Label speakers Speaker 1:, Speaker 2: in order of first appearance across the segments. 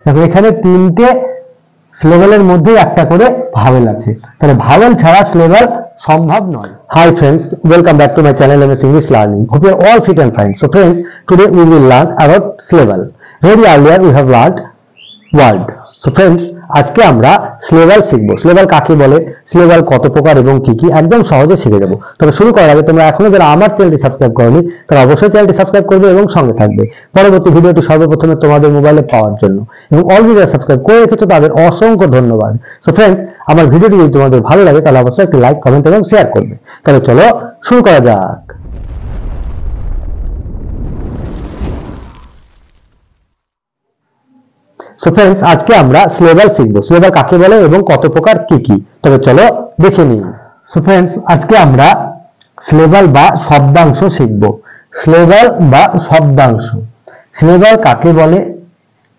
Speaker 1: দেখো এখানে তিনটে সিলেবালের মধ্যে একটা করে ভাওয়েল আছে, তাহলে ভাওয়েল ছাড়া সিলেবাল সম্ভব নয়। Hi friends, welcome back to my channel MS English Learning. Hope you are all fit and fine. So friends, today we will learn about syllable. Very earlier we have learned word. So friends, আজকে আমরা syllable শিখব। Syllable কাকে বলে, syllable কত প্রকার এবং কি কি একদম সহজে শিখে যাব। তবে শুরু করার আগে তোমরা এখনো যারা আমার চ্যানেলটি সাবস্ক্রাইব করোনি তারা অবশ্যই চ্যানেলটি সাবস্ক্রাইব করবে এবং সঙ্গে থাকবে পরবর্তী ভিডিওটি সর্বপ্রথমে তোমাদের মোবাইলে পাওয়ার জন্য। এবং অলরেডি যারা সাবস্ক্রাইব করে রেখেছো তাদের অসংখ্য ধন্যবাদ। সো ফ্রেন্ডস, আমার ভিডিওটি যদি তোমাদের ভালো লাগে তাহলে অবশ্যই একটি লাইক, কমেন্ট এবং শেয়ার করবে। তাহলে চলো শুরু করা যাক। সো ফ্রেন্ডস, আজকে আমরা সিলেবাল শিখব। সিলেবাল কাকে বলে এবং কত প্রকার কি কি, তবে চলো দেখে নিই। সো ফ্রেন্ডস, আজকে আমরা সিলেবাল বা শব্দাংশ শিখব। সিলেবাল বা শব্দাংশ, সিলেবাল কাকে বলে,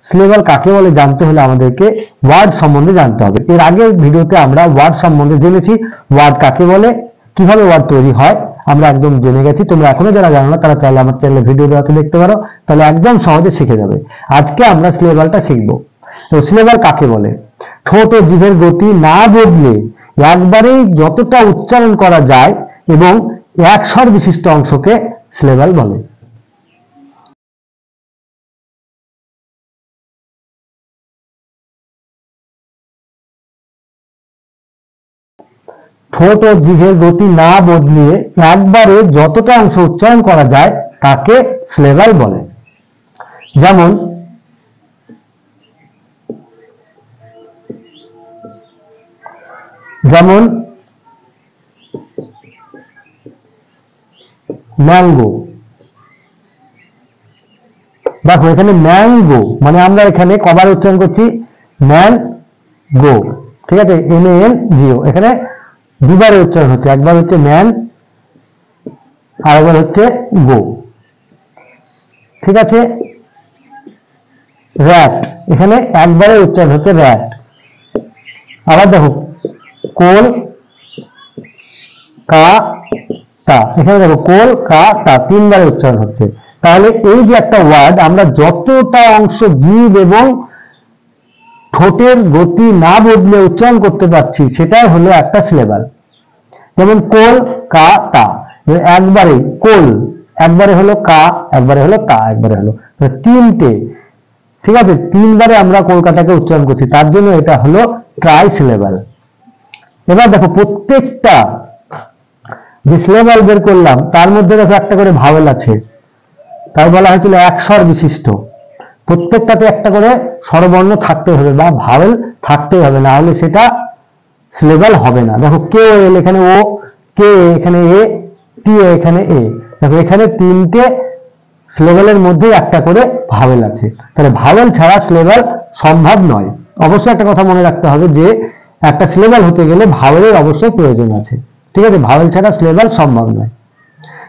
Speaker 1: সিলেবাল কাকে বলে জানতে হলে আমাদেরকে ওয়ার্ড সম্বন্ধে জানতে হবে। এর আগের ভিডিওতে আমরা ওয়ার্ড সম্বন্ধে জেনেছি, ওয়ার্ড কাকে বলে, কিভাবে ওয়ার্ড তৈরি হয় আমরা একদম জেনে গেছি। তোমরা এখনো যারা জানো না তারা চাইলে আমার চ্যানেলে ভিডিও দেওয়াতে দেখতে পারো, তাহলে একদম সহজে শিখে যাবে। আজকে আমরা সিলেবালটা শিখব। তো সিলেবাল কাকে বলে, ঠোঁট ও জিভের গতি না বদলে একবারেই যতটা উচ্চারণ করা যায় এবং এক স্বর বিশিষ্ট অংশকে সিলেবাল বলে। ঠোঁট ও জিভের গতি না বদলিয়ে একবারে যতটা অংশ উচ্চারণ করা যায় তাকে সিলেবাল বলে। যেমন যেমন ম্যাঙ্গো। দেখো এখানে ম্যাঙ্গো মানে আমরা এখানে কবার উচ্চারণ করছি, ম্যাঙ্গো, ঠিক আছে, MANGO। এখানে দুবারে উচ্চারণ হচ্ছে, একবার হচ্ছে ম্যান আর একবার হচ্ছে গো, ঠিক আছে। র্যাট, এখানে একবারে উচ্চারণ হচ্ছে র্যাট। আবার দেখো কোল কা টা, এখানে দেখো কোল কা টা তিনবারে উচ্চারণ হচ্ছে। তাহলে এই যে একটা ওয়ার্ড আমরা যতটা অংশ জিভ এবং ঠোঁটের গতি না বদলে উচ্চারণ করতে পারছি সেটাই হলো একটা সিলেবাল। যেমন কোল কা টা, একবারে কোল, একবারে হলো কা, একবারে হলো তা, একবারে হলো তিনটে, ঠিক আছে, তিনবারে আমরা কলকাতাকে উচ্চারণ করছি, তার জন্য এটা হলো ট্রাই সিলেবাল। এবার দেখো প্রত্যেকটা যে সিলেবাল বের করলাম তার মধ্যে দেখো একটা করে ভাওয়েল আছে, তাই বলা হয়েছিল এক স্বর বিশিষ্ট। প্রত্যেকটাতে একটা করে স্বরবর্ণ থাকতে হবে বা ভাওয়েল থাকতেই হবে, না হলে সেটা সিলেবাল হবে না। দেখো কে এল, এখানে ও, কে এখানে এ, টি এখানে এ, দেখো এখানে তিনটে সিলেবালের মধ্যে একটা করে ভাওয়েল আছে, তাহলে ভাওয়েল ছাড়া সিলেবাল সম্ভব নয়। অবশ্যই একটা কথা মনে রাখতে হবে যে একটা সিলেবাল হতে গেলে ভাওয়েলের অবশ্যই প্রয়োজন আছে, ঠিক আছে, ভাওয়েল ছাড়া সিলেবাল সম্ভব নয়।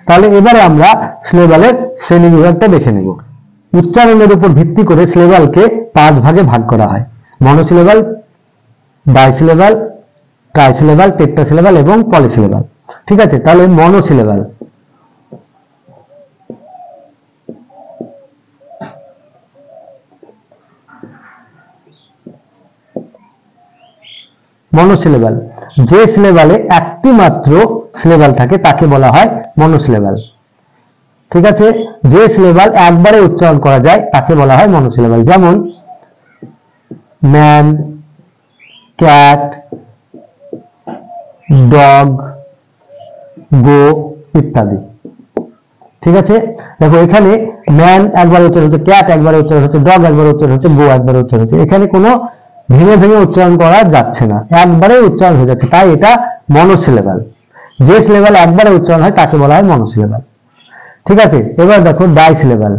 Speaker 1: তাহলে এবারে আমরা সিলেবালের শ্রেণী বিভাগটা দেখে নেব। উচ্চারণের উপর ভিত্তি করে সিলেবালকে 5 ভাগে ভাগ করা হয়: মনোসিলেবাল, ডাইসিলেবাল, ট্রাইসিলেবাল, টেট্রাসিলেবাল এবং পলিসিলেবাল, ঠিক আছে। তাহলে মনোসিলেবাল, মনোসিলেবাল যে সিলেবালে একটি মাত্র সিলেবাল থাকে তাকে বলা হয় মনোসিলেবাল, ঠিক আছে। যে সিলেবাল একবারে উচ্চারণ করা যায় তাকে বলা হয় মনোসিলেবাল। যেমন ম্যান, ক্যাট, ডগ, গো ইত্যাদি, ঠিক আছে। দেখো এখানে ম্যান একবার উচ্চারণ হচ্ছে, ক্যাট একবারে উচ্চারণ হচ্ছে, ডগ একবার উচ্চারণ হচ্ছে, গো একবার উচ্চারণ হচ্ছে। এখানে কোনো ভেঙে ভেঙে উচ্চারণ করা যাচ্ছে না, একবারে উচ্চারণ হয়ে যাচ্ছে, তাই এটা মনোসিলেবাল। যে সিলেবাল একবারে উচ্চারণ হয় তাকে বলা হয় মনোসিলেবাল, ঠিক আছে। এবার দেখো ডাইসিলেবাল,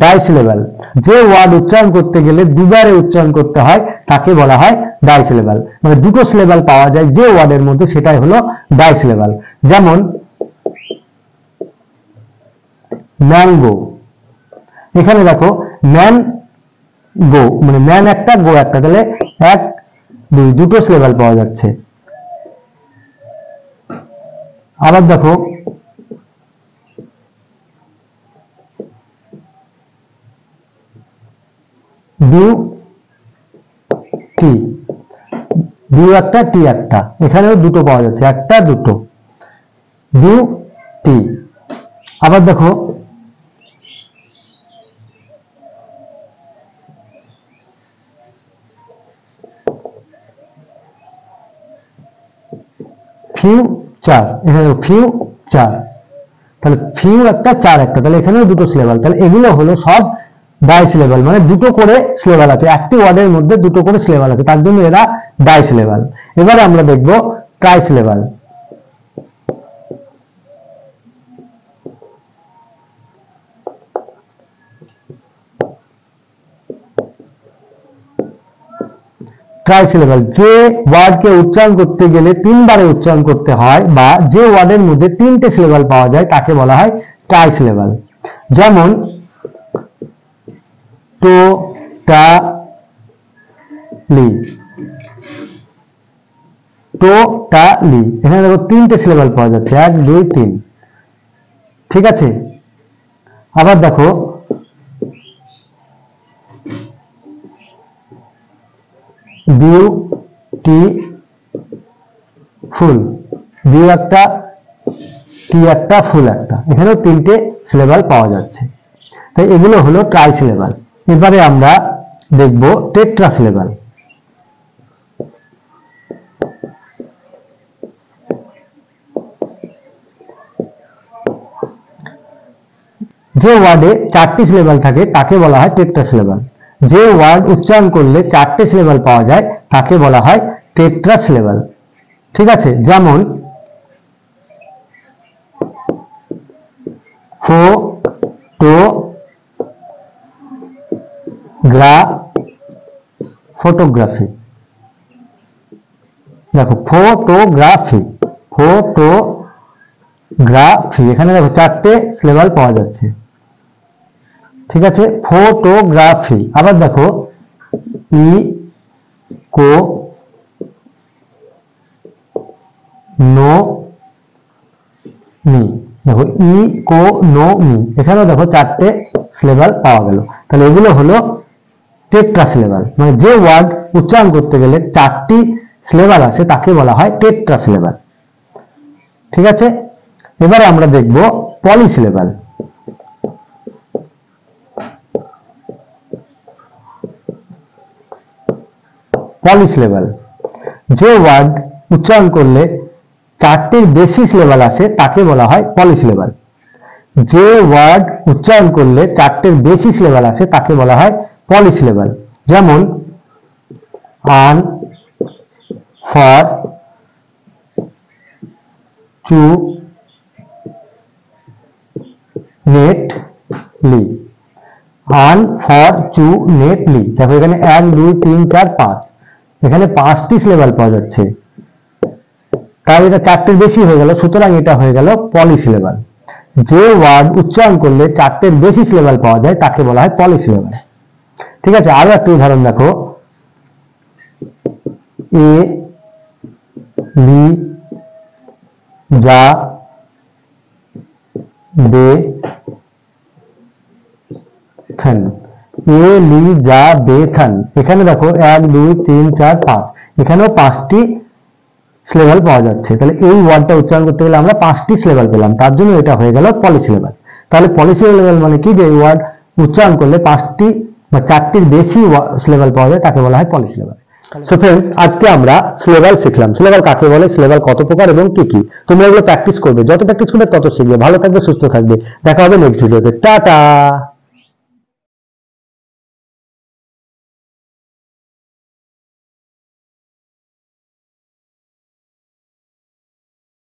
Speaker 1: ডাইসিলেবাল যে ওয়ার্ড উচ্চারণ করতে গেলে দুবারে উচ্চারণ করতে হয় তাকে বলা হয় ডাইসিলেবাল, মানে দুটো সিলেবাল পাওয়া যায় যে ওয়ার্ডের মধ্যে, সেটাই হলো ডাইসিলেবাল। যেমন ম্যাঙ্গো, এখানে দেখো ম্যান গো মানে ম্যান একটা, গো একটা, তাহলে এক দুই দুটো সিলেবাল পাওয়া যাচ্ছে। আবার দেখো বিউটি, বিউ একটা টি একটা, এখানেও দুটো পাওয়া যাচ্ছে, একটা দুটো, বিউটি। আবার দেখো ফিউচার, এখানে ফিউচার, তাহলে ফিউ একটা চার একটা, তাহলে এখানেও দুটো সিলেবাল। তাহলে এগুলো হলো সব ডাই সিলেবাল, মানে দুটো করে সিলেবাল আছে, একটি ওয়ার্ডের মধ্যে দুটো করে সিলেবাল আছে, তার জন্য এরা ডাই সিলেবাল। এবারে আমরা দেখব ট্রাই সিলেবাল। ট্রাই সিলেবাল, যে ওয়ার্ডকে উচ্চারণ করতে গেলে তিনবারে উচ্চারণ করতে হয় বা যে ওয়ার্ডের মধ্যে তিনটে সিলেবাল পাওয়া যায় তাকে বলা হয় ট্রাই সিলেবাল। যেমন টোটালি, টোটালি, এখানে দেখো তিনটে সিলেবাল পাওয়া যাচ্ছে, 1 2 3, ঠিক আছে। আবার দেখো বিউটিফুল, বিউ একটা টি একটা ফুল একটা, এখানেও তিনটে সিলেবাল পাওয়া যাচ্ছে, তাই এগুলো হলো ট্রাই সিলেবাল। এবারে আমরা দেখব টেট্রা সিলেবাল। যে ওয়ার্ডে চারটি সিলেবাল থাকে তাকে বলা হয় টেট্রা সিলেবাল। যে ওয়ার্ড উচ্চারণ করলে চারটে সিলেবাল পাওয়া যায় তাকে বলা হয় টেট্রা সিলেবাল, ঠিক আছে। যেমন ফটোগ্রাফি, দেখো ফটোগ্রাফি, ফটোগ্রাফি, এখানে দেখো চারটে সিলেবাল পাওয়া যাচ্ছে, ঠিক আছে, ফটোগ্রাফি। আবার দেখো ইকোনমি, দেখো ইকোনমি, এখানেও দেখো চারটে সিলেবাল পাওয়া গেল, তাহলে এগুলো হলো টেট্রা সিলেবাল, মানে যে ওয়ার্ড উচ্চারণ করতে গেলে চারটি সিলেবাল আছে তাকে বলা হয় টেট্রা সিলেবাল, ঠিক আছে। এবারে আমরা দেখব পলি সিলেবাল। পলি সিলেবাল, যে ওয়ার্ড উচ্চারণ করলে চারটির বেশি সিলেবাল আছে তাকে বলা হয় পলি সিলেবাল। যে ওয়ার্ড উচ্চারণ করলে চারটির বেশি সিলেবাল আছে তাকে বলা হয় পলি সিলেবাল। যেমন আনফরচুনেটলি, আনফরচুনেটলি, দেখো এখানে 1 2 3 4 5, এখানে 5টি সিলেবাল পাওয়া যাচ্ছে, তাই এটা চারটির বেশি হয়ে গেল, সুতরাং এটা হয়ে গেল পলি সিলেবাল। যে ওয়ার্ড উচ্চারণ করলে চারটির বেশি সিলেবাল পাওয়া যায় তাকে বলা হয় পলি সিলেবাল, ঠিক আছে। আরো একটা উদাহরণ দেখো, এলিজাবেথন, এখানে দেখো 1 2 3 4 5, এখানেও 5টি সিলেবাল পাওয়া যাচ্ছে, তাহলে এই ওয়ার্ডটা উচ্চারণ করতে গেলে আমরা 5টি সিলেবাল পেলাম, তার জন্য এটা হয়ে গেল পলি সিলেবাল। তাহলে পলি সিলেবাল মানে কি, যে ওয়ার্ড উচ্চারণ করলে 5টি বা 4টির বেশি সিলেবাল পাওয়া যায় তাকে বলা হয় পলি সিলেবাল। সো फ्रेंड्स, আজকে আমরা সিলেবাল শিখলাম, সিলেবাল কাকে বলে, সিলেবাল কত প্রকার এবং কি কি। তোমরা এগুলো প্র্যাকটিস করবে, যত প্র্যাকটিস করবে তত শিখবে। ভালো থাকবে, সুস্থ থাকবে, দেখা হবে নেক্সট ভিডিওতে, টাটা।